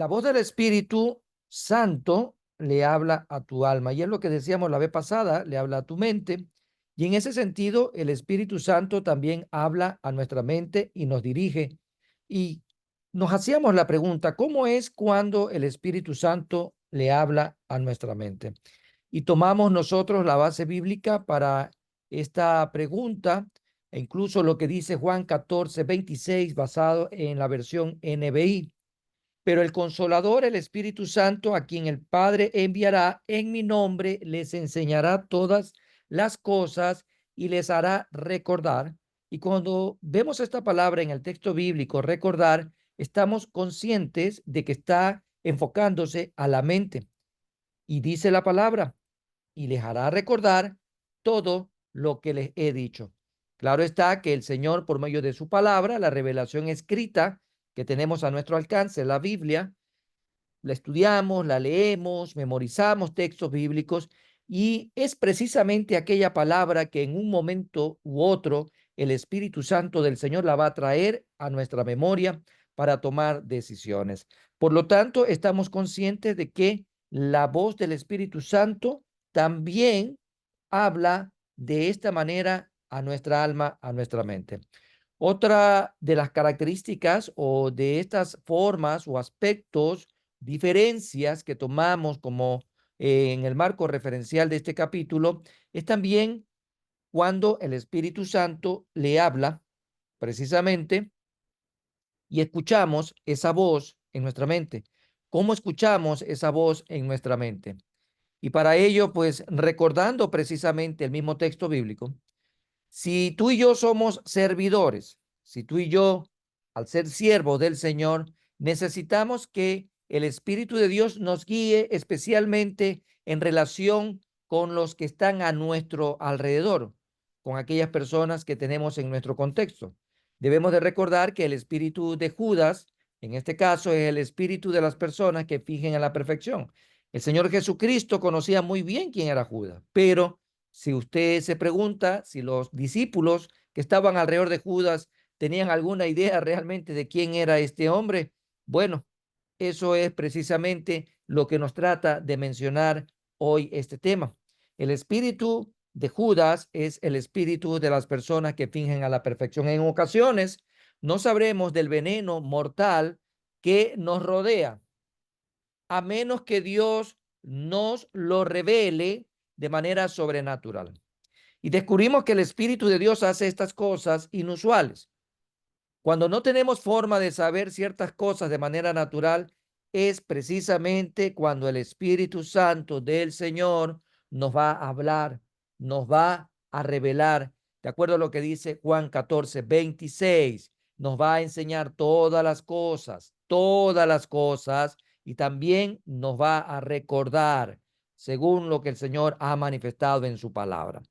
La voz del Espíritu Santo le habla a tu alma, y es lo que decíamos la vez pasada, le habla a tu mente, y en ese sentido el Espíritu Santo también habla a nuestra mente y nos dirige. Y nos hacíamos la pregunta, ¿cómo es cuando el Espíritu Santo le habla a nuestra mente? Y tomamos nosotros la base bíblica para esta pregunta, e incluso lo que dice Juan 14:26, basado en la versión NBI. Pero el Consolador, el Espíritu Santo, a quien el Padre enviará en mi nombre, les enseñará todas las cosas y les hará recordar. Y cuando vemos esta palabra en el texto bíblico, recordar, estamos conscientes de que está enfocándose a la mente. Y dice la palabra, y les hará recordar todo lo que les he dicho. Claro está que el Señor, por medio de su palabra, la revelación escrita que tenemos a nuestro alcance, la Biblia, la estudiamos, la leemos, memorizamos textos bíblicos, y es precisamente aquella palabra que en un momento u otro el Espíritu Santo del Señor la va a traer a nuestra memoria para tomar decisiones. Por lo tanto, estamos conscientes de que la voz del Espíritu Santo también habla de esta manera a nuestra alma, a nuestra mente. Otra de las características o de estas formas o aspectos, diferencias que tomamos como en el marco referencial de este capítulo, es también cuando el Espíritu Santo le habla precisamente y escuchamos esa voz en nuestra mente. ¿Cómo escuchamos esa voz en nuestra mente? Y para ello, pues recordando precisamente el mismo texto bíblico, si tú y yo somos servidores, si tú y yo, al ser siervos del Señor, necesitamos que el Espíritu de Dios nos guíe especialmente en relación con los que están a nuestro alrededor, con aquellas personas que tenemos en nuestro contexto. Debemos de recordar que el espíritu de Judas, en este caso, es el espíritu de las personas que fingen a la perfección. El Señor Jesucristo conocía muy bien quién era Judas, pero si usted se pregunta si los discípulos que estaban alrededor de Judas tenían alguna idea realmente de quién era este hombre, bueno, eso es precisamente lo que nos trata de mencionar hoy este tema. El espíritu de Judas es el espíritu de las personas que fingen a la perfección. En ocasiones no sabremos del veneno mortal que nos rodea, a menos que Dios nos lo revele de manera sobrenatural. Y descubrimos que el Espíritu de Dios hace estas cosas inusuales. Cuando no tenemos forma de saber ciertas cosas de manera natural, es precisamente cuando el Espíritu Santo del Señor nos va a hablar, nos va a revelar, de acuerdo a lo que dice Juan 14:26, nos va a enseñar todas las cosas, y también nos va a recordar según lo que el Señor ha manifestado en su palabra.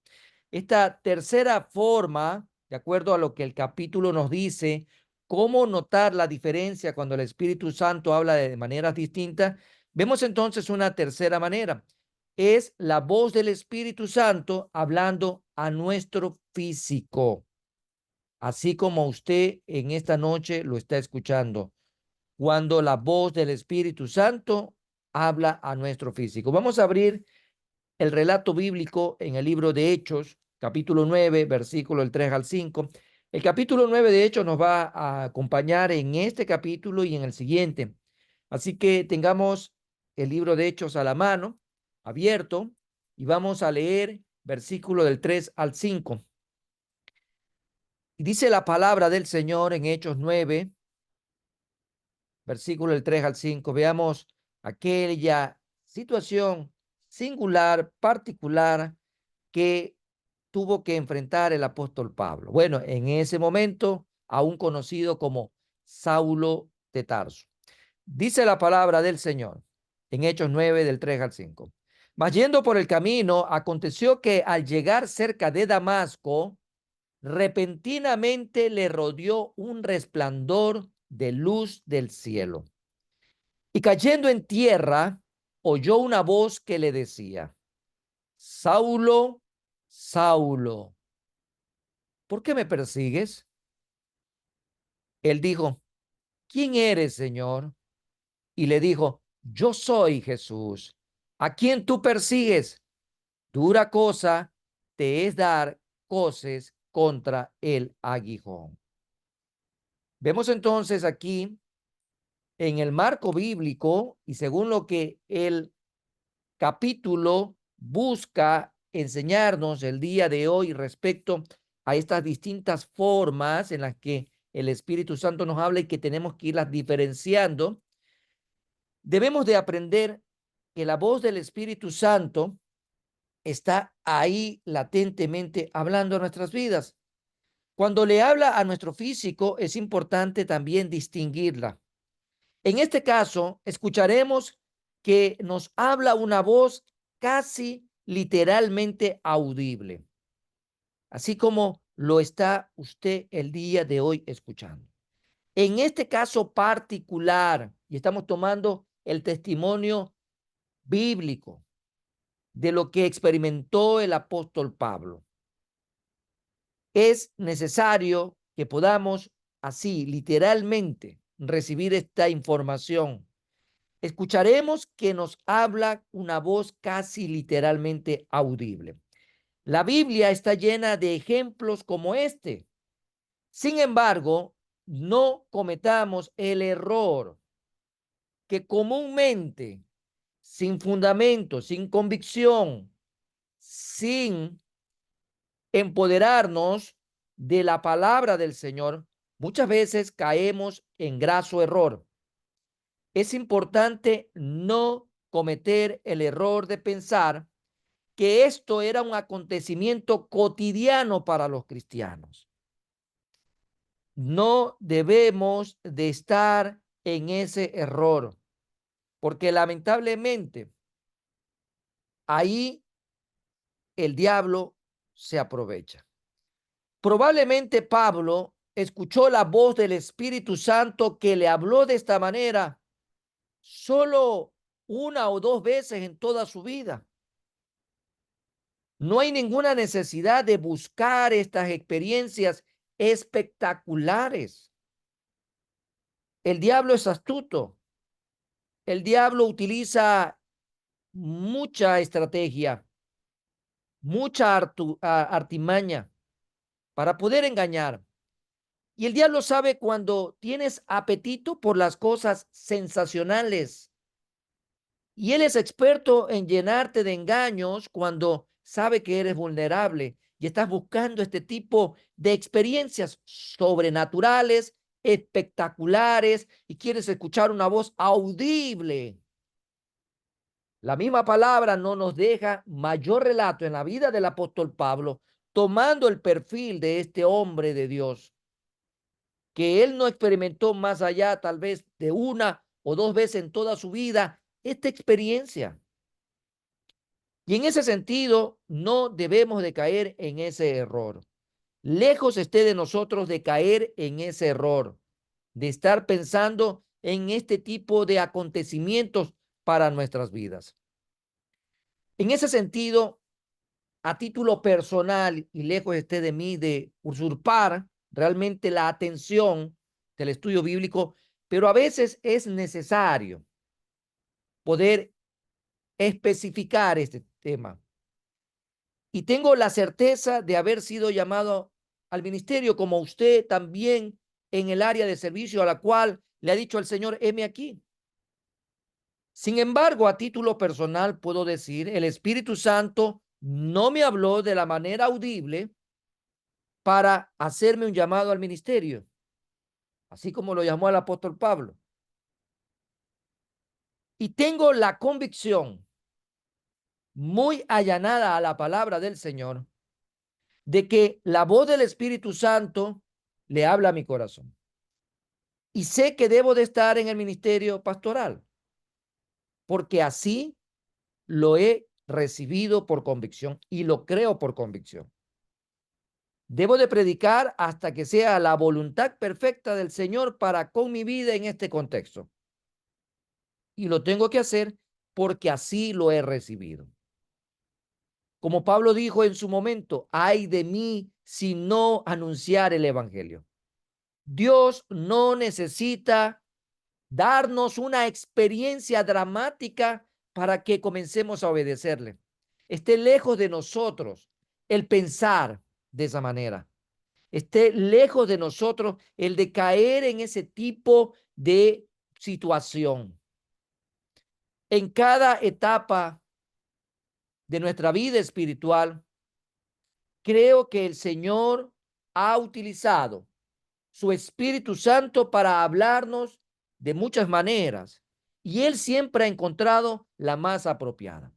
Esta tercera forma, de acuerdo a lo que el capítulo nos dice, cómo notar la diferencia cuando el Espíritu Santo habla de maneras distintas, vemos entonces una tercera manera. Es la voz del Espíritu Santo hablando a nuestro físico, así como usted en esta noche lo está escuchando, cuando la voz del Espíritu Santo habla a nuestro físico. Vamos a abrir el relato bíblico en el libro de Hechos, capítulo 9, versículo del 3 al 5. El capítulo 9 de Hechos nos va a acompañar en este capítulo y en el siguiente. Así que tengamos el libro de Hechos a la mano, abierto, y vamos a leer versículo del 3 al 5. Y dice la palabra del Señor en Hechos 9, versículo del 3 al 5. Veamos aquella situación singular, particular, que tuvo que enfrentar el apóstol Pablo. Bueno, en ese momento, aún conocido como Saulo de Tarso. Dice la palabra del Señor en Hechos 9, del 3 al 5. Mas yendo por el camino, aconteció que al llegar cerca de Damasco, repentinamente le rodeó un resplandor de luz del cielo. Y cayendo en tierra, oyó una voz que le decía: Saulo, Saulo, ¿por qué me persigues? Él dijo: ¿quién eres, Señor? y le dijo: yo soy Jesús, a quien tú persigues. Dura cosa te es dar coces contra el aguijón. Vemos entonces aquí en el marco bíblico y según lo que el capítulo busca enseñarnos el día de hoy respecto a estas distintas formas en las que el Espíritu Santo nos habla y que tenemos que irlas diferenciando, debemos de aprender que la voz del Espíritu Santo está ahí latentemente hablando a nuestras vidas. Cuando le habla a nuestro físico, es importante también distinguirla. En este caso, escucharemos que nos habla una voz casi literalmente audible, así como lo está usted el día de hoy escuchando. En este caso particular, y estamos tomando el testimonio bíblico de lo que experimentó el apóstol Pablo, es necesario que podamos así literalmente recibir esta información. Escucharemos que nos habla una voz casi literalmente audible. La Biblia está llena de ejemplos como este. Sin embargo, no cometamos el error que comúnmente, sin fundamento, sin convicción, sin empoderarnos de la palabra del Señor, muchas veces caemos en graso error. Es importante no cometer el error de pensar que esto era un acontecimiento cotidiano para los cristianos. No debemos de estar en ese error, porque lamentablemente ahí el diablo se aprovecha. Probablemente Pablo escuchó la voz del Espíritu Santo que le habló de esta manera solo una o dos veces en toda su vida. No hay ninguna necesidad de buscar estas experiencias espectaculares. El diablo es astuto. El diablo utiliza mucha estrategia, mucha artimaña para poder engañar. Y el diablo sabe cuando tienes apetito por las cosas sensacionales. Y él es experto en llenarte de engaños cuando sabe que eres vulnerable y estás buscando este tipo de experiencias sobrenaturales, espectaculares, y quieres escuchar una voz audible. La misma palabra no nos deja mayor relato en la vida del apóstol Pablo, tomando el perfil de este hombre de Dios, que él no experimentó más allá tal vez de una o dos veces en toda su vida esta experiencia. Y en ese sentido, no debemos de caer en ese error. Lejos esté de nosotros de caer en ese error, de estar pensando en este tipo de acontecimientos para nuestras vidas. En ese sentido, a título personal, y lejos esté de mí de usurpar realmente la atención del estudio bíblico, pero a veces es necesario poder especificar este tema. Y tengo la certeza de haber sido llamado al ministerio como usted también en el área de servicio a la cual le ha dicho al Señor: heme aquí. Sin embargo, a título personal puedo decir, el Espíritu Santo no me habló de la manera audible para hacerme un llamado al ministerio, así como lo llamó al apóstol Pablo. Y tengo la convicción muy allanada a la palabra del Señor de que la voz del Espíritu Santo le habla a mi corazón. Y sé que debo de estar en el ministerio pastoral, porque así lo he recibido por convicción y lo creo por convicción. Debo de predicar hasta que sea la voluntad perfecta del Señor para con mi vida en este contexto. Y lo tengo que hacer porque así lo he recibido. Como Pablo dijo en su momento: ay de mí si no anunciar el evangelio. Dios no necesita darnos una experiencia dramática para que comencemos a obedecerle. Esté lejos de nosotros el pensar de esa manera. Esté lejos de nosotros el de caer en ese tipo de situación. En cada etapa de nuestra vida espiritual, creo que el Señor ha utilizado su Espíritu Santo para hablarnos de muchas maneras y Él siempre ha encontrado la más apropiada.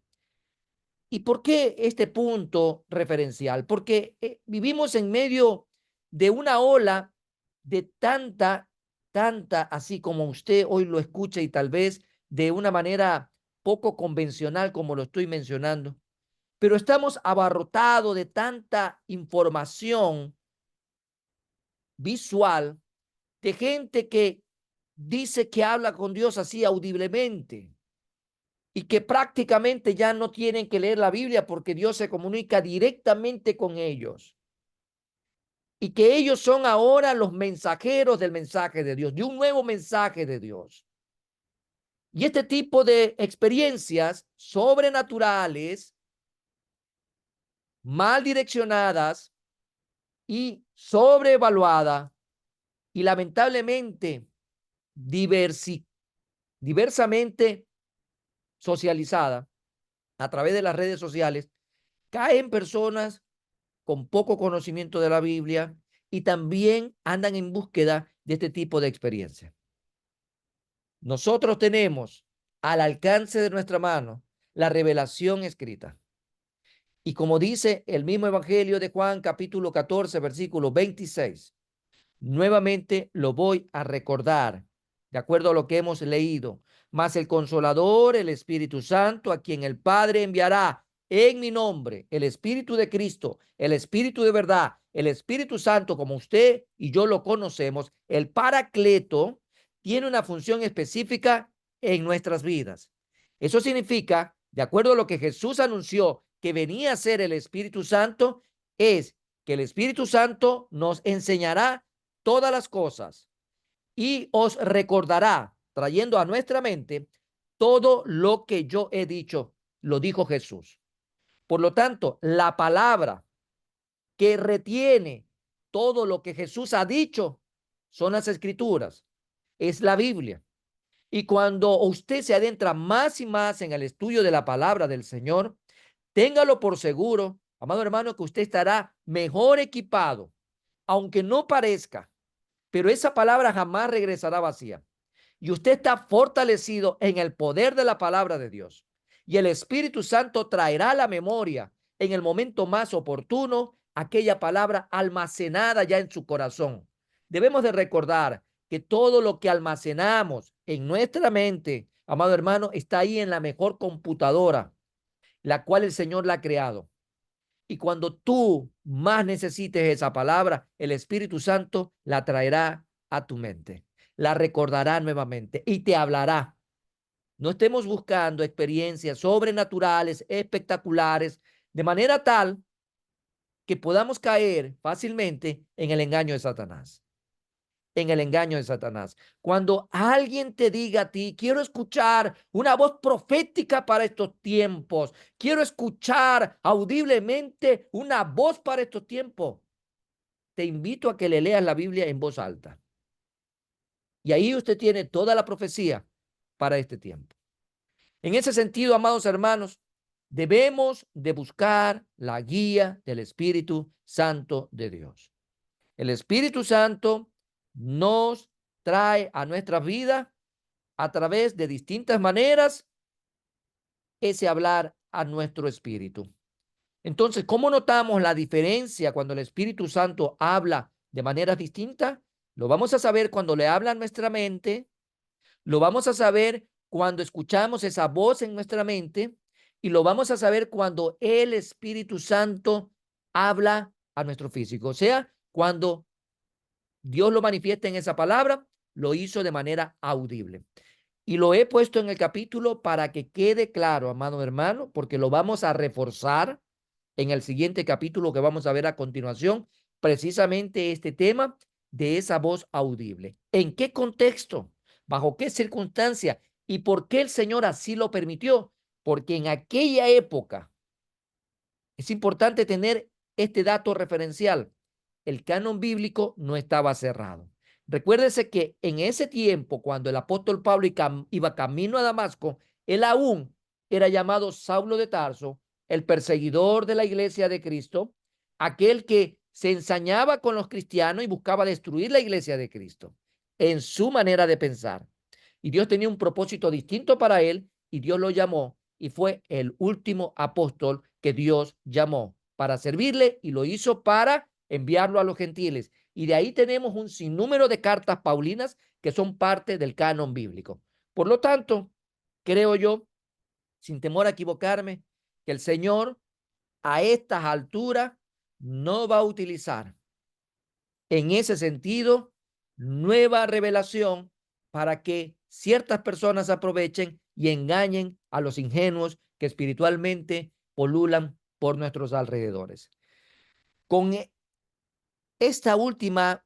¿Y por qué este punto referencial? Porque vivimos en medio de una ola de tanta, así como usted hoy lo escucha y tal vez de una manera poco convencional como lo estoy mencionando, pero estamos abarrotados de tanta información visual de gente que dice que habla con Dios así audiblemente y que prácticamente ya no tienen que leer la Biblia porque Dios se comunica directamente con ellos y que ellos son ahora los mensajeros del mensaje de Dios, de un nuevo mensaje de Dios. Y este tipo de experiencias sobrenaturales, mal direccionadas y sobrevaluadas y lamentablemente diversamente socializada a través de las redes sociales, caen personas con poco conocimiento de la Biblia y también andan en búsqueda de este tipo de experiencia. Nosotros tenemos al alcance de nuestra mano la revelación escrita. Y como dice el mismo Evangelio de Juan, capítulo 14, versículo 26, nuevamente lo voy a recordar, de acuerdo a lo que hemos leído. Mas el Consolador, el Espíritu Santo, a quien el Padre enviará en mi nombre, el Espíritu de Cristo, el Espíritu de verdad, el Espíritu Santo, como usted y yo lo conocemos, el Paracleto, tiene una función específica en nuestras vidas. Eso significa, de acuerdo a lo que Jesús anunció que venía a ser el Espíritu Santo, es que el Espíritu Santo nos enseñará todas las cosas y os recordará, trayendo a nuestra mente todo lo que yo he dicho, lo dijo Jesús. Por lo tanto, la palabra que retiene todo lo que Jesús ha dicho son las escrituras, es la Biblia. Y cuando usted se adentra más y más en el estudio de la palabra del Señor, téngalo por seguro, amado hermano, que usted estará mejor equipado, aunque no parezca, pero esa palabra jamás regresará vacía. Y usted está fortalecido en el poder de la palabra de Dios. Y el Espíritu Santo traerá a la memoria en el momento más oportuno aquella palabra almacenada ya en su corazón. Debemos de recordar que todo lo que almacenamos en nuestra mente, amado hermano, está ahí en la mejor computadora, la cual el Señor la ha creado. Y cuando tú más necesites esa palabra, el Espíritu Santo la traerá a tu mente, la recordará nuevamente y te hablará. No estemos buscando experiencias sobrenaturales, espectaculares, de manera tal que podamos caer fácilmente en el engaño de Satanás. En el engaño de Satanás. Cuando alguien te diga a ti, quiero escuchar una voz profética para estos tiempos, quiero escuchar audiblemente una voz para estos tiempos, te invito a que le leas la Biblia en voz alta. Y ahí usted tiene toda la profecía para este tiempo. En ese sentido, amados hermanos, debemos de buscar la guía del Espíritu Santo de Dios. El Espíritu Santo nos trae a nuestra vida a través de distintas maneras ese hablar a nuestro espíritu. Entonces, ¿cómo notamos la diferencia cuando el Espíritu Santo habla de manera distinta? Lo vamos a saber cuando le habla a nuestra mente, lo vamos a saber cuando escuchamos esa voz en nuestra mente y lo vamos a saber cuando el Espíritu Santo habla a nuestro físico. O sea, cuando Dios lo manifiesta en esa palabra, lo hizo de manera audible. Y lo he puesto en el capítulo para que quede claro, amado hermano, porque lo vamos a reforzar en el siguiente capítulo que vamos a ver a continuación, precisamente este tema de esa voz audible. ¿En qué contexto? ¿Bajo qué circunstancia? ¿Y por qué el Señor así lo permitió? Porque en aquella época, es importante tener este dato referencial, el canon bíblico no estaba cerrado. Recuérdese que en ese tiempo, cuando el apóstol Pablo iba camino a Damasco, él aún era llamado Saulo de Tarso, el perseguidor de la iglesia de Cristo, aquel que se ensañaba con los cristianos y buscaba destruir la iglesia de Cristo en su manera de pensar. Y Dios tenía un propósito distinto para él y Dios lo llamó y fue el último apóstol que Dios llamó para servirle y lo hizo para enviarlo a los gentiles. Y de ahí tenemos un sinnúmero de cartas paulinas que son parte del canon bíblico. Por lo tanto, creo yo, sin temor a equivocarme, que el Señor a estas alturas no va a utilizar en ese sentido nueva revelación para que ciertas personas aprovechen y engañen a los ingenuos que espiritualmente polulan por nuestros alrededores. Con esta última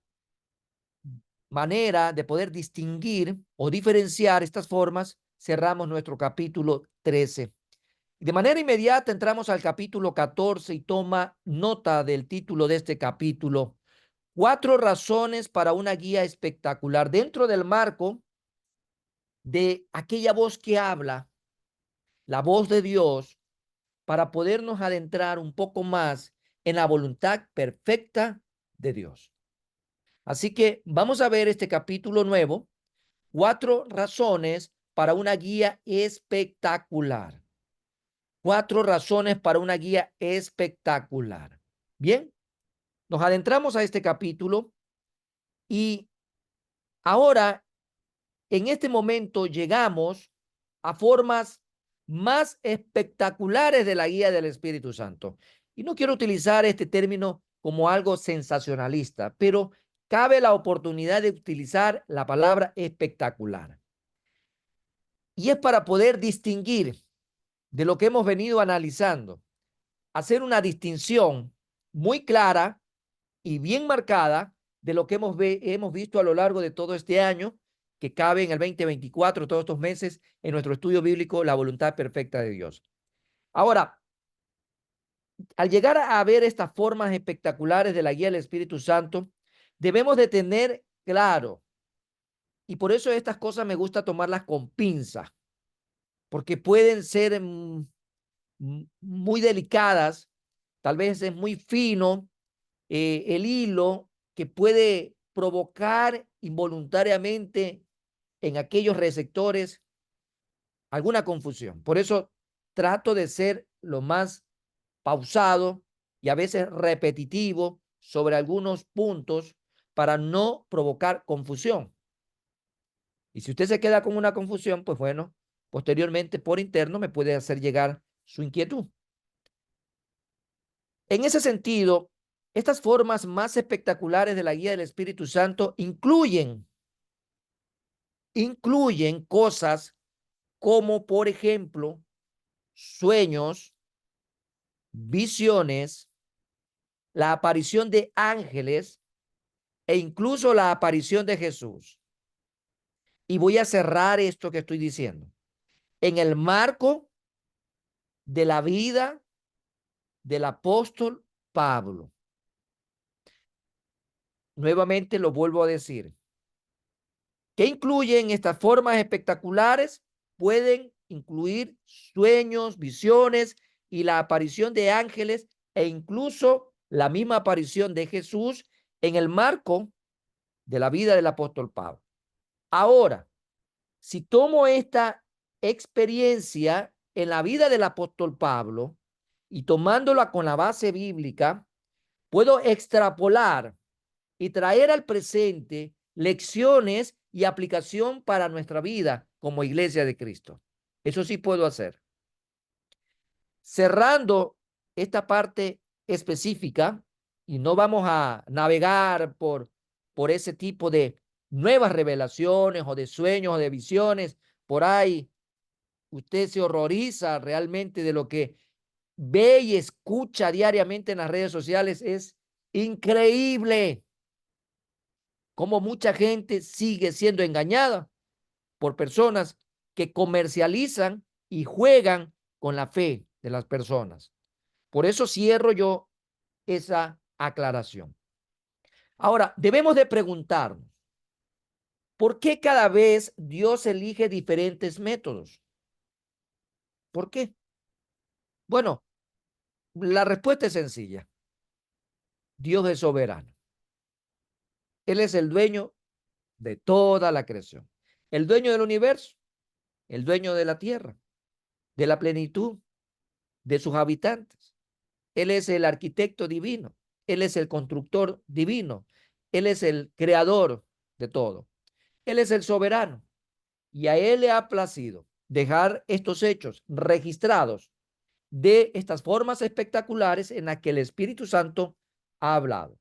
manera de poder distinguir o diferenciar estas formas, cerramos nuestro capítulo 13. De manera inmediata entramos al capítulo 14 y toma nota del título de este capítulo: 4 razones para una guía espectacular. Dentro del marco de aquella voz que habla, la voz de Dios, para podernos adentrar un poco más en la voluntad perfecta de Dios. Así que vamos a ver este capítulo nuevo, 4 razones para una guía espectacular. 4 razones para una guía espectacular. Bien, nos adentramos a este capítulo y ahora, en este momento, llegamos a formas más espectaculares de la guía del Espíritu Santo. Y no quiero utilizar este término como algo sensacionalista, pero cabe la oportunidad de utilizar la palabra espectacular. Y es para poder distinguir de lo que hemos venido analizando, hacer una distinción muy clara y bien marcada de lo que hemos visto a lo largo de todo este año, que cabe en el 2024, todos estos meses, en nuestro estudio bíblico, la voluntad perfecta de Dios. Ahora, al llegar a ver estas formas espectaculares de la guía del Espíritu Santo, debemos de tener claro, y por eso estas cosas me gusta tomarlas con pinza, porque pueden ser muy delicadas, tal vez es muy fino el hilo que puede provocar involuntariamente en aquellos receptores alguna confusión. Por eso trato de ser lo más pausado y a veces repetitivo sobre algunos puntos para no provocar confusión. Y si usted se queda con una confusión, pues bueno, posteriormente por interno me puede hacer llegar su inquietud. En ese sentido, estas formas más espectaculares de la guía del Espíritu Santo incluyen cosas como, por ejemplo, sueños, visiones, la aparición de ángeles e incluso la aparición de Jesús. Y voy a cerrar esto que estoy diciendo. En el marco de la vida del apóstol Pablo. Nuevamente lo vuelvo a decir. ¿Qué incluyen estas formas espectaculares? Pueden incluir sueños, visiones y la aparición de ángeles e incluso la misma aparición de Jesús en el marco de la vida del apóstol Pablo. Ahora, si tomo esta experiencia en la vida del apóstol Pablo y tomándola con la base bíblica, puedo extrapolar y traer al presente lecciones y aplicación para nuestra vida como iglesia de Cristo. Eso sí puedo hacer. Cerrando esta parte específica, y no vamos a navegar por ese tipo de nuevas revelaciones o de sueños o de visiones. Por ahí usted se horroriza realmente de lo que ve y escucha diariamente en las redes sociales. Es increíble cómo mucha gente sigue siendo engañada por personas que comercializan y juegan con la fe de las personas. Por eso cierro yo esa aclaración. Ahora, debemos de preguntarnos, ¿por qué cada vez Dios elige diferentes métodos? ¿Por qué? Bueno, la respuesta es sencilla. Dios es soberano. Él es el dueño de toda la creación. El dueño del universo, el dueño de la tierra, de la plenitud, de sus habitantes. Él es el arquitecto divino. Él es el constructor divino. Él es el creador de todo. Él es el soberano. Y a él le ha placido dejar estos hechos registrados de estas formas espectaculares en las que el Espíritu Santo ha hablado.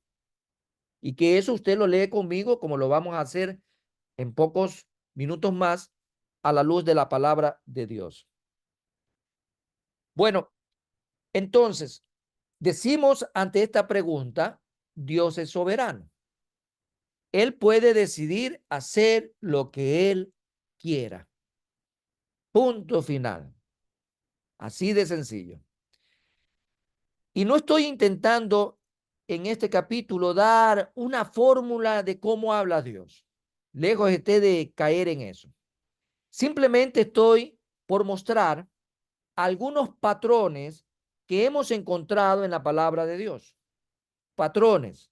Y que eso usted lo lee conmigo, como lo vamos a hacer en pocos minutos más, a la luz de la palabra de Dios. Bueno, entonces, decimos ante esta pregunta, Dios es soberano. Él puede decidir hacer lo que él quiera. Punto final. Así de sencillo. Y no estoy intentando en este capítulo dar una fórmula de cómo habla Dios. Lejos esté de caer en eso. Simplemente estoy por mostrar algunos patrones que hemos encontrado en la palabra de Dios. Patrones,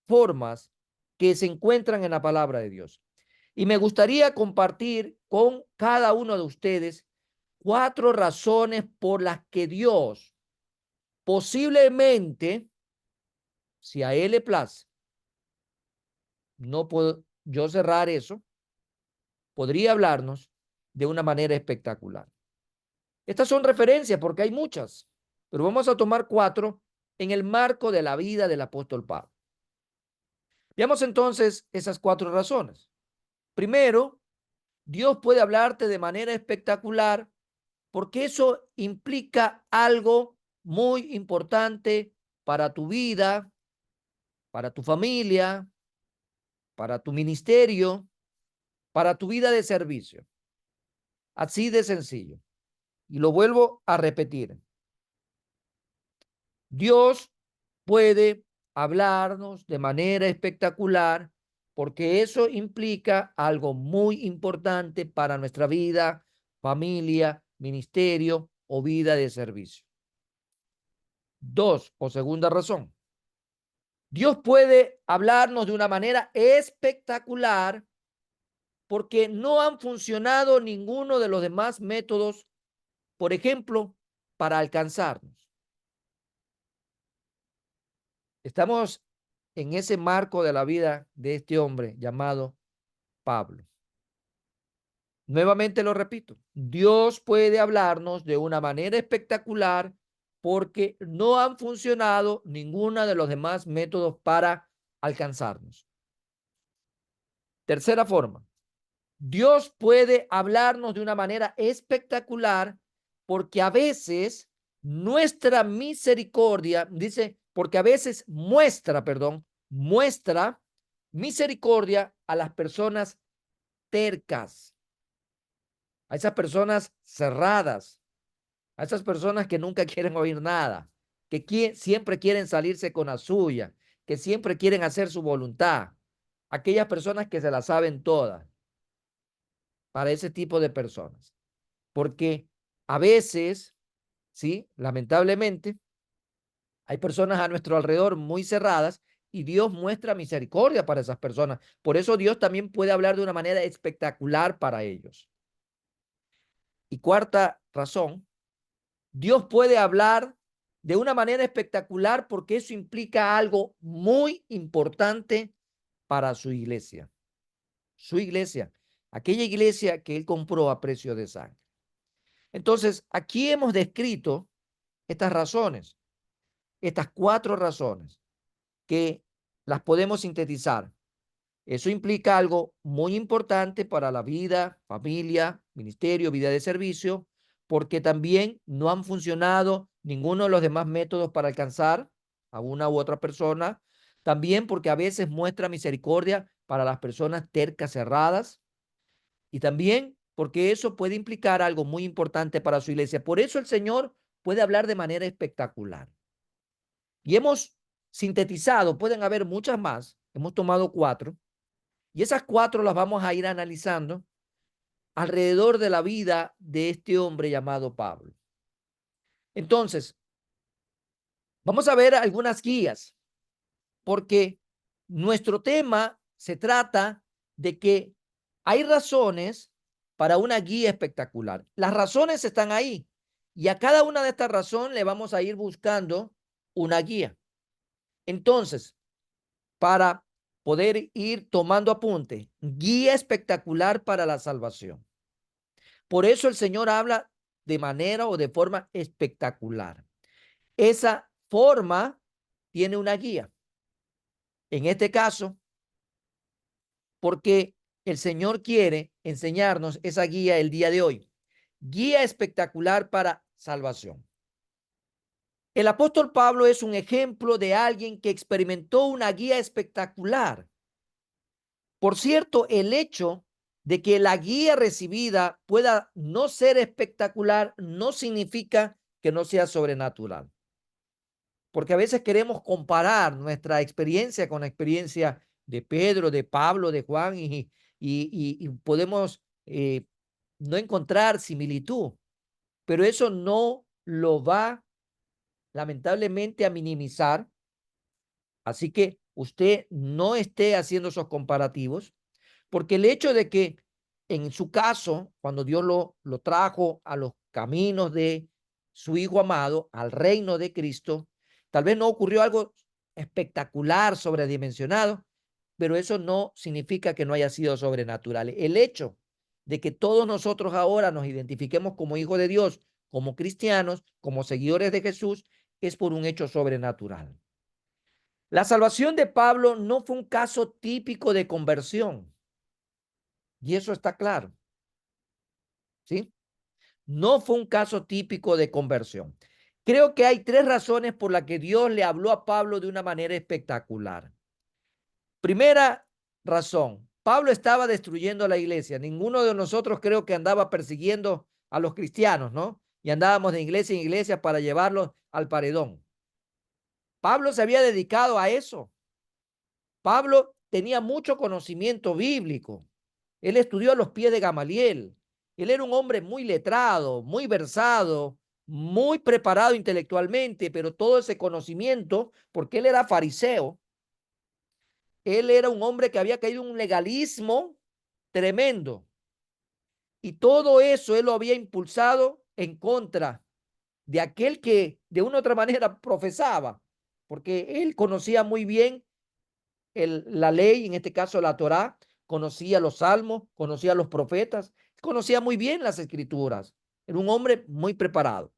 formas que se encuentran en la palabra de Dios. Y me gustaría compartir con cada uno de ustedes 4 razones por las que Dios posiblemente, si a él le place, no puedo yo cerrar eso, podría hablarnos de una manera espectacular. Estas son referencias porque hay muchas, pero vamos a tomar 4 en el marco de la vida del apóstol Pablo. Veamos entonces esas 4 razones. Primero, Dios puede hablarte de manera espectacular porque eso implica algo muy importante para tu vida, para tu familia, para tu ministerio, para tu vida de servicio. Así de sencillo. Y lo vuelvo a repetir. Dios puede hablarnos de manera espectacular porque eso implica algo muy importante para nuestra vida, familia, ministerio o vida de servicio. 2, o segunda razón. Dios puede hablarnos de una manera espectacular porque no han funcionado ninguno de los demás métodos, por ejemplo, para alcanzarnos. Estamos en ese marco de la vida de este hombre llamado Pablo. Nuevamente lo repito, Dios puede hablarnos de una manera espectacular porque no han funcionado ninguno de los demás métodos para alcanzarnos. Tercera forma, Dios puede hablarnos de una manera espectacular porque a veces nuestra misericordia, dice, porque a veces muestra misericordia a las personas tercas, a esas personas cerradas, a esas personas que nunca quieren oír nada, que siempre quieren salirse con la suya, que siempre quieren hacer su voluntad, aquellas personas que se la saben todas. Para ese tipo de personas. Porque a veces, sí, lamentablemente, hay personas a nuestro alrededor muy cerradas y Dios muestra misericordia para esas personas. Por eso Dios también puede hablar de una manera espectacular para ellos. Y cuarta razón, Dios puede hablar de una manera espectacular porque eso implica algo muy importante para su iglesia. Su iglesia, aquella iglesia que él compró a precio de sangre. Entonces, aquí hemos descrito estas razones, estas 4 razones que las podemos sintetizar. Eso implica algo muy importante para la vida, familia, ministerio, vida de servicio, porque también no han funcionado ninguno de los demás métodos para alcanzar a una u otra persona. También porque a veces muestra misericordia para las personas tercas, cerradas. Y también porque eso puede implicar algo muy importante para su iglesia. Por eso el Señor puede hablar de manera espectacular. Y hemos sintetizado, pueden haber muchas más, hemos tomado 4, y esas 4 las vamos a ir analizando alrededor de la vida de este hombre llamado Pablo. Entonces, vamos a ver algunas guías, porque nuestro tema se trata de que hay razones para una guía espectacular. Las razones están ahí, y a cada una de estas razones le vamos a ir buscando una guía. Entonces, para poder ir tomando apunte, guía espectacular para la salvación. Por eso el Señor habla de manera o de forma espectacular. Esa forma tiene una guía. En este caso, porque el Señor quiere enseñarnos esa guía el día de hoy. Guía espectacular para salvación. El apóstol Pablo es un ejemplo de alguien que experimentó una guía espectacular. Por cierto, el hecho de que la guía recibida pueda no ser espectacular no significa que no sea sobrenatural. Porque a veces queremos comparar nuestra experiencia con la experiencia de Pedro, de Pablo, de Juan, y podemos no encontrar similitud, pero eso no lo va lamentablemente a minimizar. Así que usted no esté haciendo esos comparativos, porque el hecho de que en su caso, cuando Dios lo trajo a los caminos de su Hijo amado, al reino de Cristo, tal vez no ocurrió algo espectacular, sobredimensionado, pero eso no significa que no haya sido sobrenatural. El hecho de que todos nosotros ahora nos identifiquemos como hijos de Dios, como cristianos, como seguidores de Jesús, es por un hecho sobrenatural. La salvación de Pablo no fue un caso típico de conversión, y eso está claro, ¿sí? No fue un caso típico de conversión. Creo que hay 3 razones por las que Dios le habló a Pablo de una manera espectacular. Primera razón, Pablo estaba destruyendo la iglesia. Ninguno de nosotros creo que andaba persiguiendo a los cristianos, ¿no? Y andábamos de iglesia en iglesia para llevarlos al paredón. Pablo se había dedicado a eso. Pablo tenía mucho conocimiento bíblico. Él estudió a los pies de Gamaliel. Él era un hombre muy letrado, muy versado, muy preparado intelectualmente, pero todo ese conocimiento, porque él era fariseo, él era un hombre que había caído en un legalismo tremendo. Y todo eso él lo había impulsado en contra de aquel que de una u otra manera profesaba, porque él conocía muy bien la ley, en este caso la Torá, conocía los salmos, conocía los profetas, conocía muy bien las escrituras. Era un hombre muy preparado.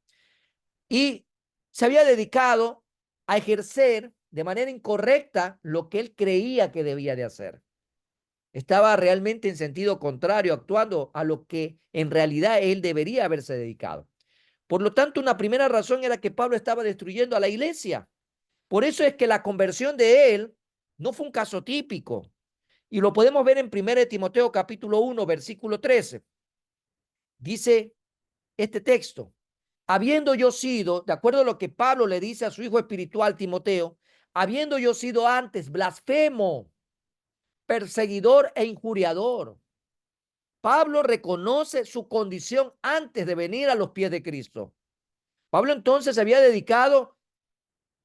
Y se había dedicado a ejercer de manera incorrecta lo que él creía que debía de hacer. Estaba realmente en sentido contrario, actuando a lo que en realidad él debería haberse dedicado. Por lo tanto, una primera razón era que Pablo estaba destruyendo a la iglesia. Por eso es que la conversión de él no fue un caso típico. Y lo podemos ver en 1 Timoteo capítulo 1, versículo 13. Dice este texto: habiendo yo sido, de acuerdo a lo que Pablo le dice a su hijo espiritual Timoteo, habiendo yo sido antes blasfemo, perseguidor e injuriador. Pablo reconoce su condición antes de venir a los pies de Cristo. Pablo entonces se había dedicado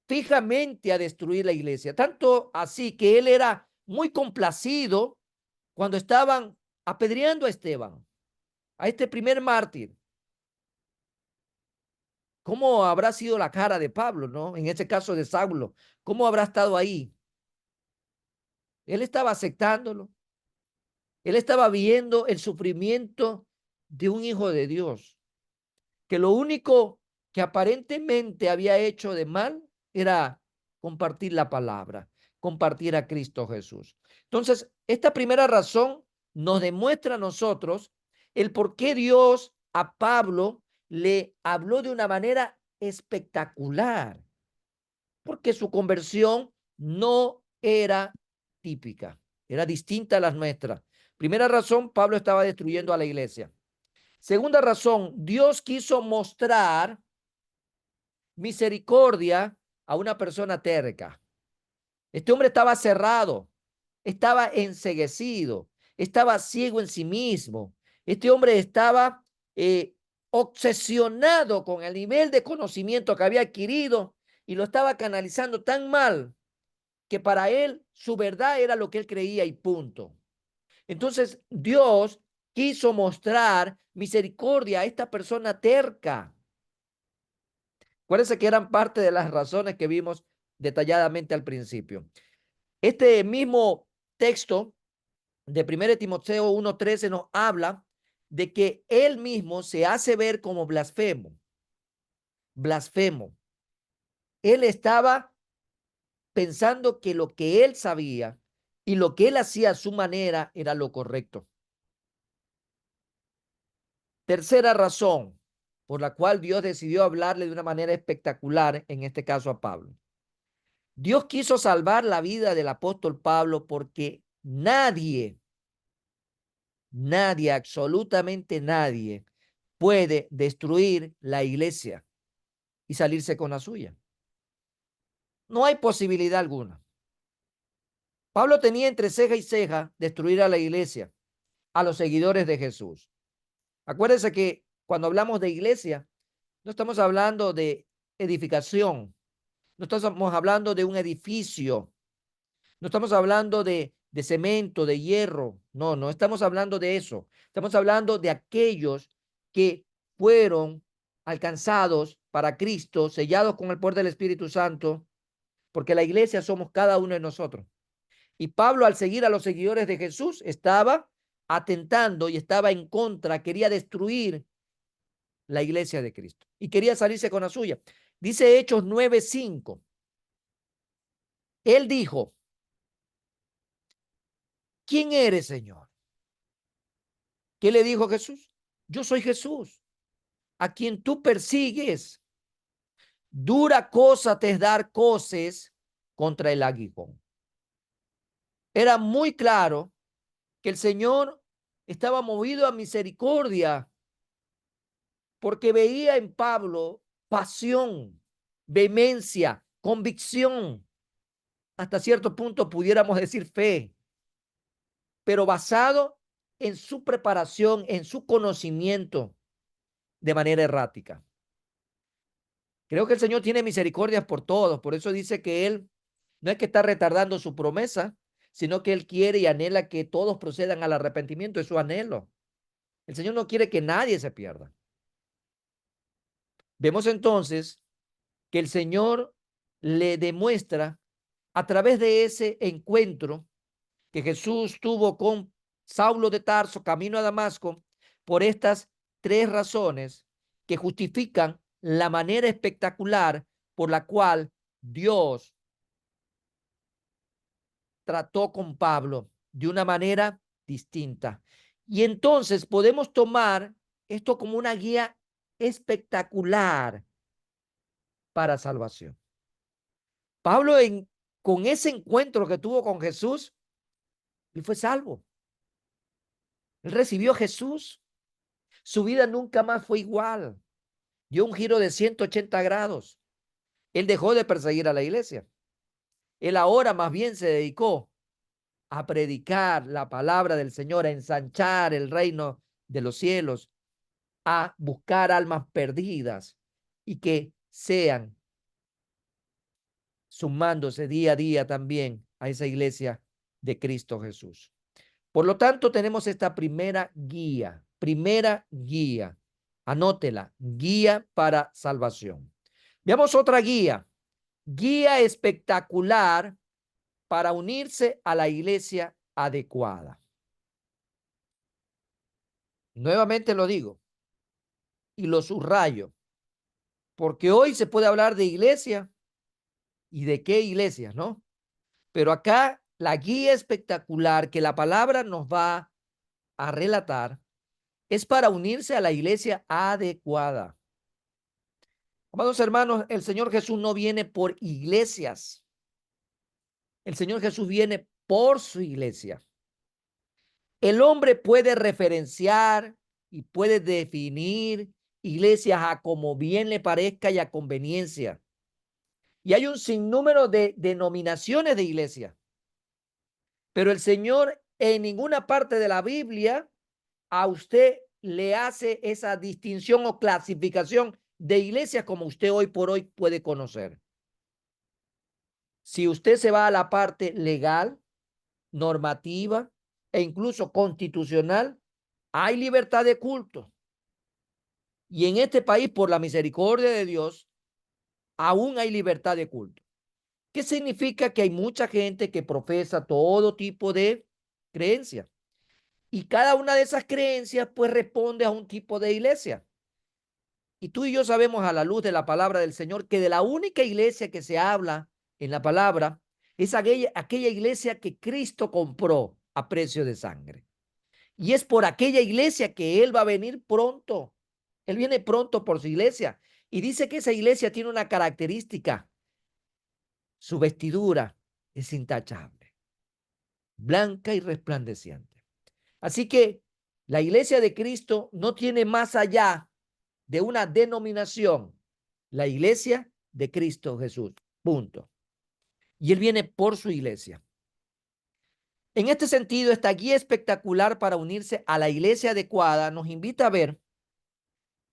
fijamente a destruir la iglesia, tanto así que él era muy complacido cuando estaban apedreando a Esteban, a este primer mártir. ¿Cómo habrá sido la cara de Pablo, no? En este caso de Saulo, ¿cómo habrá estado ahí? Él estaba aceptándolo. Él estaba viendo el sufrimiento de un hijo de Dios, que lo único que aparentemente había hecho de mal era compartir la palabra, compartir a Cristo Jesús. Entonces, esta primera razón nos demuestra a nosotros el por qué Dios a Pablo le habló de una manera espectacular, porque su conversión no era típica, era distinta a las nuestras. Primera razón, Pablo estaba destruyendo a la iglesia. Segunda razón, Dios quiso mostrar misericordia a una persona terca. Este hombre estaba cerrado, estaba enceguecido, estaba ciego en sí mismo. Este hombre estaba obsesionado con el nivel de conocimiento que había adquirido y lo estaba canalizando tan mal que para él su verdad era lo que él creía y punto. Entonces Dios quiso mostrar misericordia a esta persona terca. Acuérdense que eran parte de las razones que vimos detalladamente al principio. Este mismo texto de 1 Timoteo 1:13 nos habla de que él mismo se hace ver como blasfemo. Blasfemo. Él estaba pensando que lo que él sabía y lo que él hacía a su manera era lo correcto. Tercera razón por la cual Dios decidió hablarle de una manera espectacular, en este caso a Pablo. Dios quiso salvar la vida del apóstol Pablo porque nadie, absolutamente nadie puede destruir la iglesia y salirse con la suya. No hay posibilidad alguna. Pablo tenía entre ceja y ceja destruir a la iglesia, a los seguidores de Jesús. Acuérdense que cuando hablamos de iglesia, no estamos hablando de edificación, no estamos hablando de un edificio, no estamos hablando de cemento, de hierro, no estamos hablando de eso. Estamos hablando de aquellos que fueron alcanzados para Cristo, sellados con el poder del Espíritu Santo, porque la iglesia somos cada uno de nosotros. Y Pablo, al seguir a los seguidores de Jesús, estaba atentando y estaba en contra, quería destruir la iglesia de Cristo y quería salirse con la suya. Dice Hechos 9:5. Él dijo: ¿quién eres, Señor? ¿Qué le dijo Jesús? Yo soy Jesús, a quien tú persigues. Dura cosa te es dar coces contra el aguijón. Era muy claro que el Señor estaba movido a misericordia porque veía en Pablo pasión, vehemencia, convicción, hasta cierto punto pudiéramos decir fe, pero basado en su preparación, en su conocimiento de manera errática. Creo que el Señor tiene misericordia por todos, por eso dice que Él no es que está retardando su promesa, sino que Él quiere y anhela que todos procedan al arrepentimiento, es su anhelo. El Señor no quiere que nadie se pierda. Vemos entonces que el Señor le demuestra a través de ese encuentro que Jesús tuvo con Saulo de Tarso camino a Damasco por estas tres razones que justifican la manera espectacular por la cual Dios trató con Pablo de una manera distinta. Y entonces podemos tomar esto como una guía espectacular para salvación. Pablo, con ese encuentro que tuvo con Jesús, él fue salvo. Él recibió a Jesús. Su vida nunca más fue igual. Dio un giro de 180 grados. Él dejó de perseguir a la iglesia. Él ahora más bien se dedicó a predicar la palabra del Señor, a ensanchar el reino de los cielos, a buscar almas perdidas y que sean sumándose día a día también a esa iglesia de Cristo Jesús. Por lo tanto, tenemos esta primera guía, anótela, guía para salvación. Veamos otra guía espectacular para unirse a la iglesia adecuada. Nuevamente lo digo y lo subrayo, porque hoy se puede hablar de iglesia y de qué iglesias, ¿no? Pero acá la guía espectacular que la palabra nos va a relatar es para unirse a la iglesia adecuada. Amados hermanos, el Señor Jesús no viene por iglesias. El Señor Jesús viene por su iglesia. El hombre puede referenciar y puede definir iglesias a como bien le parezca y a conveniencia. Y hay un sinnúmero de denominaciones de iglesias. Pero el Señor en ninguna parte de la Biblia a usted le hace esa distinción o clasificación de iglesias como usted hoy por hoy puede conocer. Si usted se va a la parte legal, normativa e incluso constitucional, hay libertad de culto. Y en este país, por la misericordia de Dios, aún hay libertad de culto. ¿Qué significa? Que hay mucha gente que profesa todo tipo de creencias. Y cada una de esas creencias pues responde a un tipo de iglesia. Y tú y yo sabemos a la luz de la palabra del Señor que de la única iglesia que se habla en la palabra es aquella iglesia que Cristo compró a precio de sangre. Y es por aquella iglesia que Él va a venir pronto. Él viene pronto por su iglesia. Y dice que esa iglesia tiene una característica. Su vestidura es intachable, blanca y resplandeciente. Así que la iglesia de Cristo no tiene más allá de una denominación. La iglesia de Cristo Jesús. Punto. Y Él viene por su iglesia. En este sentido, esta guía espectacular para unirse a la iglesia adecuada nos invita a ver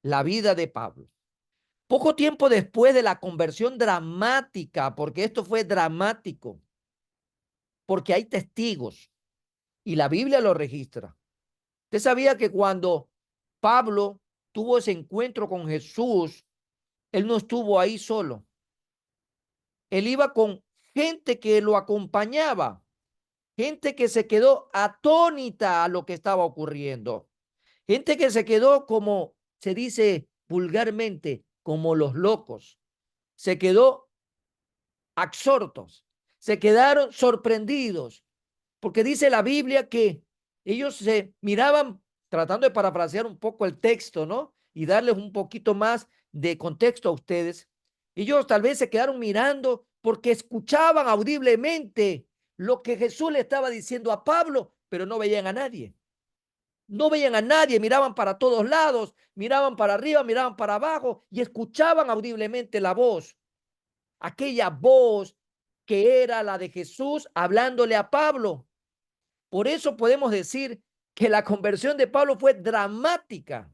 la vida de Pablo. Poco tiempo después de la conversión dramática, porque esto fue dramático, porque hay testigos y la Biblia lo registra. Usted sabía que cuando Pablo tuvo ese encuentro con Jesús, él no estuvo ahí solo. Él iba con gente que lo acompañaba, gente que se quedó atónita a lo que estaba ocurriendo, gente que se quedó, como se dice vulgarmente, como los locos. Se quedó absortos, se quedaron sorprendidos, porque dice la Biblia que ellos se miraban, tratando de parafrasear un poco el texto, ¿no? Y darles un poquito más de contexto a ustedes. Ellos tal vez se quedaron mirando porque escuchaban audiblemente lo que Jesús le estaba diciendo a Pablo, pero no veían a nadie. No veían a nadie, miraban para todos lados, miraban para arriba, miraban para abajo y escuchaban audiblemente la voz, aquella voz que era la de Jesús hablándole a Pablo. Por eso podemos decir que la conversión de Pablo fue dramática,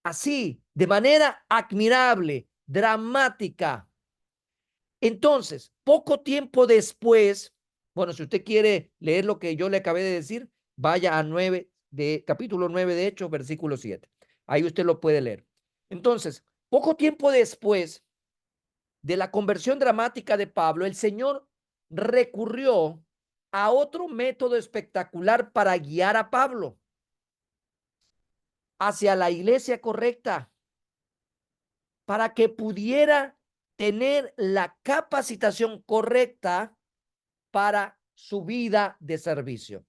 así, de manera admirable, dramática. Entonces, poco tiempo después, bueno, si usted quiere leer lo que yo le acabé de decir, vaya a capítulo 9 de Hechos, versículo 7. Ahí usted lo puede leer. Entonces, poco tiempo después de la conversión dramática de Pablo, el Señor recurrió a otro método espectacular para guiar a Pablo hacia la iglesia correcta, para que pudiera tener la capacitación correcta para su vida de servicio.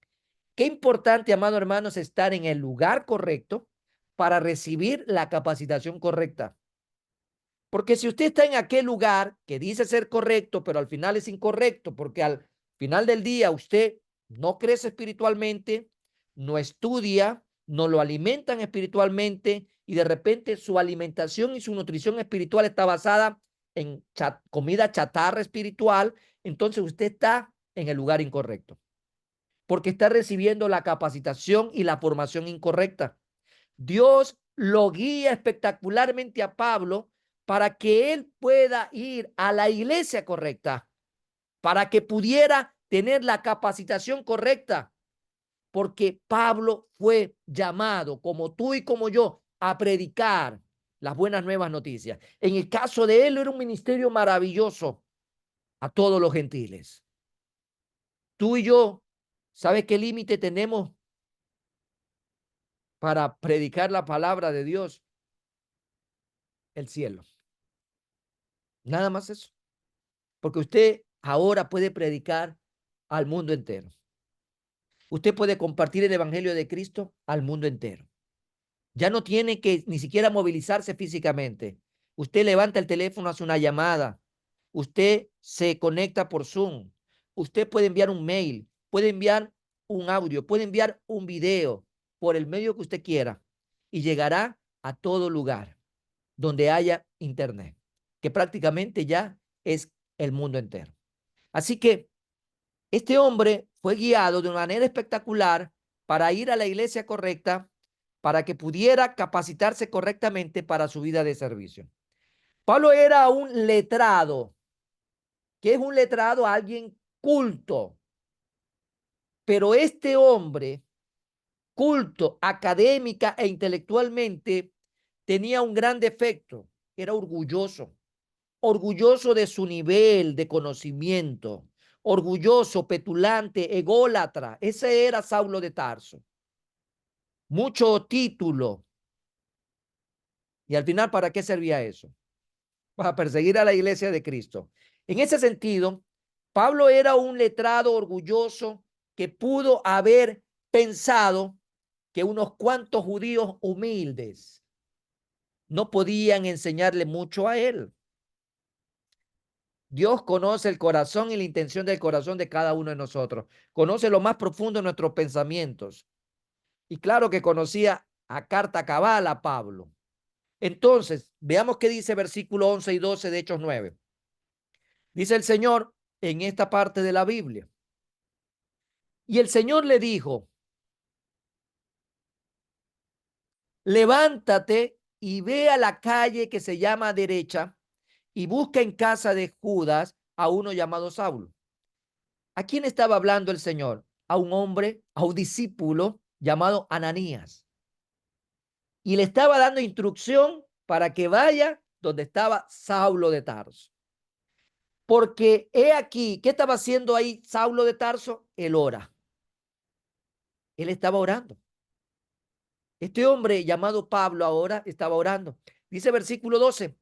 Qué importante, amado hermanos, estar en el lugar correcto para recibir la capacitación correcta. Porque si usted está en aquel lugar que dice ser correcto, pero al final es incorrecto, porque al final del día usted no crece espiritualmente, no estudia, no lo alimentan espiritualmente y de repente su alimentación y su nutrición espiritual está basada en comida chatarra espiritual, entonces usted está en el lugar incorrecto, porque está recibiendo la capacitación y la formación incorrecta. Dios lo guía espectacularmente a Pablo para que él pueda ir a la iglesia correcta, para que pudiera tener la capacitación correcta, porque Pablo fue llamado, como tú y como yo, a predicar las buenas nuevas noticias. En el caso de él era un ministerio maravilloso a todos los gentiles. Tú y yo, ¿sabes qué límite tenemos para predicar la palabra de Dios? El cielo. Nada más eso. Porque usted ahora puede predicar al mundo entero. Usted puede compartir el evangelio de Cristo al mundo entero. Ya no tiene que ni siquiera movilizarse físicamente. Usted levanta el teléfono, hace una llamada. Usted se conecta por Zoom. Usted puede enviar un mail, puede enviar un audio, puede enviar un video por el medio que usted quiera y llegará a todo lugar donde haya internet, que prácticamente ya es el mundo entero. Así que este hombre fue guiado de una manera espectacular para ir a la iglesia correcta, para que pudiera capacitarse correctamente para su vida de servicio. Pablo era un letrado. ¿Qué es un letrado? Alguien culto. Pero este hombre, culto, académica e intelectualmente, tenía un gran defecto. Era orgulloso. Orgulloso de su nivel de conocimiento. Orgulloso, petulante, ególatra. Ese era Saulo de Tarso. Mucho título. Y al final, ¿para qué servía eso? Para perseguir a la iglesia de Cristo. En ese sentido, Pablo era un letrado orgulloso que pudo haber pensado que unos cuantos judíos humildes no podían enseñarle mucho a él. Dios conoce el corazón y la intención del corazón de cada uno de nosotros. Conoce lo más profundo de nuestros pensamientos. Y claro que conocía a carta cabal a Pablo. Entonces, veamos qué dice versículo 11 y 12 de Hechos 9. Dice el Señor en esta parte de la Biblia. Y el Señor le dijo, levántate y ve a la calle que se llama derecha y busca en casa de Judas a uno llamado Saulo. ¿A quién estaba hablando el Señor? A un hombre, a un discípulo llamado Ananías. Y le estaba dando instrucción para que vaya donde estaba Saulo de Tarso. Porque he aquí, ¿qué estaba haciendo ahí Saulo de Tarso? Él ora. Él estaba orando. Este hombre llamado Pablo ahora estaba orando. Dice versículo 12,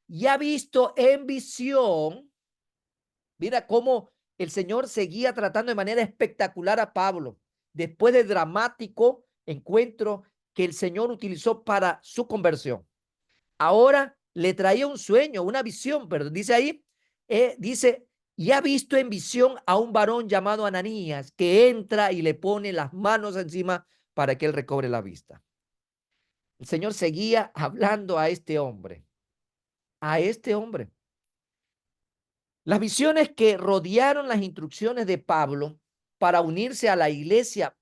y ha visto en visión, mira cómo el Señor seguía tratando de manera espectacular a Pablo, después del dramático encuentro que el Señor utilizó para su conversión. Ahora le traía un sueño, una visión, pero dice ahí, dice, y ha visto en visión a un varón llamado Ananías que entra y le pone las manos encima para que él recobre la vista. El Señor seguía hablando a este hombre, a este hombre. Las visiones que rodearon las instrucciones de Pablo para unirse a la iglesia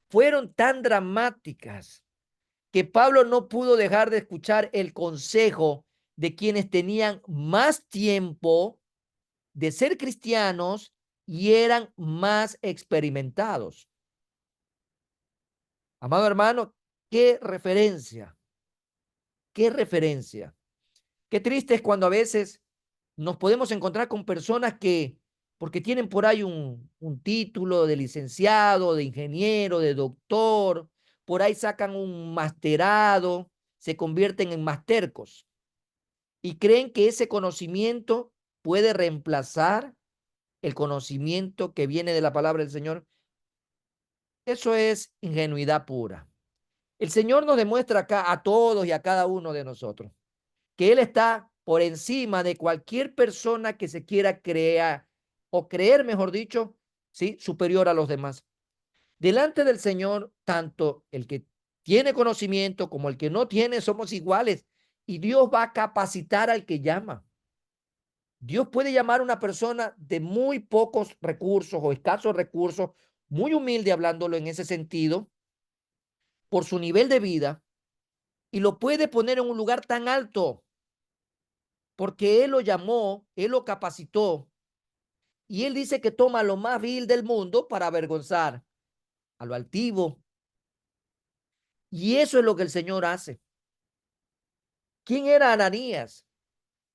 fueron tan dramáticas que Pablo no pudo dejar de escuchar el consejo de quienes tenían más tiempo de ser cristianos y eran más experimentados. Amado hermano, qué referencia, qué referencia. Qué triste es cuando a veces nos podemos encontrar con personas que, porque tienen por ahí un título de licenciado, de ingeniero, de doctor, por ahí sacan un masterado, se convierten en mastercos y creen que ese conocimiento puede reemplazar el conocimiento que viene de la palabra del Señor. Eso es ingenuidad pura. El Señor nos demuestra acá a todos y a cada uno de nosotros que Él está por encima de cualquier persona que se quiera crear o creer, mejor dicho, ¿sí? Superior a los demás. Delante del Señor, tanto el que tiene conocimiento como el que no tiene, somos iguales. Y Dios va a capacitar al que llama. Dios puede llamar a una persona de muy pocos recursos o escasos recursos, muy humilde hablándolo en ese sentido, por su nivel de vida, y lo puede poner en un lugar tan alto porque Él lo llamó, Él lo capacitó, y Él dice que toma lo más vil del mundo para avergonzar a lo altivo. Y eso es lo que el Señor hace. ¿Quién era Ananías?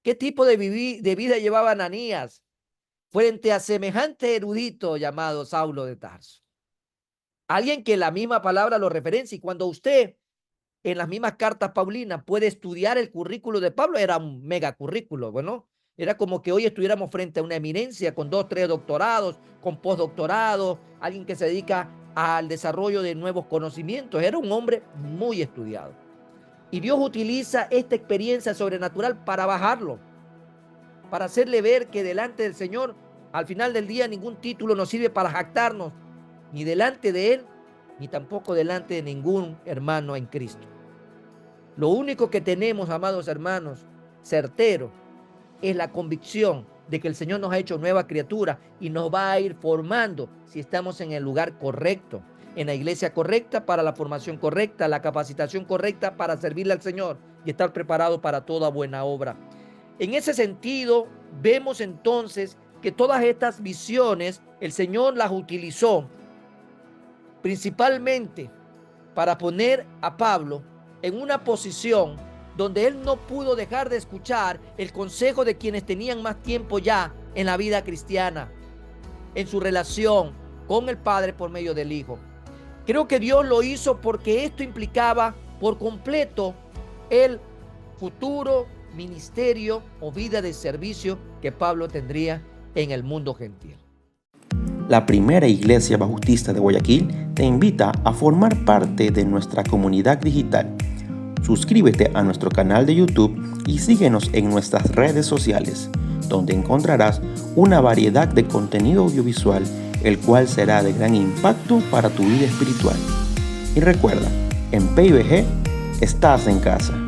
¿Qué tipo de vida llevaba Ananías frente a semejante erudito llamado Saulo de Tarso? Alguien que la misma palabra lo referencia, y cuando usted en las mismas cartas paulinas puede estudiar el currículo de Pablo, era un mega currículo, bueno, era como que hoy estuviéramos frente a una eminencia con 2, 3 doctorados, con postdoctorados, alguien que se dedica al desarrollo de nuevos conocimientos, era un hombre muy estudiado. Y Dios utiliza esta experiencia sobrenatural para bajarlo, para hacerle ver que delante del Señor, al final del día, ningún título nos sirve para jactarnos, ni delante de él, ni tampoco delante de ningún hermano en Cristo. Lo único que tenemos, amados hermanos, certero, es la convicción de que el Señor nos ha hecho nueva criatura y nos va a ir formando si estamos en el lugar correcto, en la iglesia correcta, para la formación correcta, la capacitación correcta para servirle al Señor y estar preparado para toda buena obra. En ese sentido, vemos entonces que todas estas visiones el Señor las utilizó principalmente para poner a Pablo en una posición donde él no pudo dejar de escuchar el consejo de quienes tenían más tiempo ya en la vida cristiana, en su relación con el Padre por medio del Hijo. Creo que Dios lo hizo porque esto implicaba por completo el futuro ministerio o vida de servicio que Pablo tendría en el mundo gentil. La primera iglesia bautista de Guayaquil te invita a formar parte de nuestra comunidad digital. Suscríbete a nuestro canal de YouTube y síguenos en nuestras redes sociales, donde encontrarás una variedad de contenido audiovisual, el cual será de gran impacto para tu vida espiritual. Y recuerda, en PIBG estás en casa.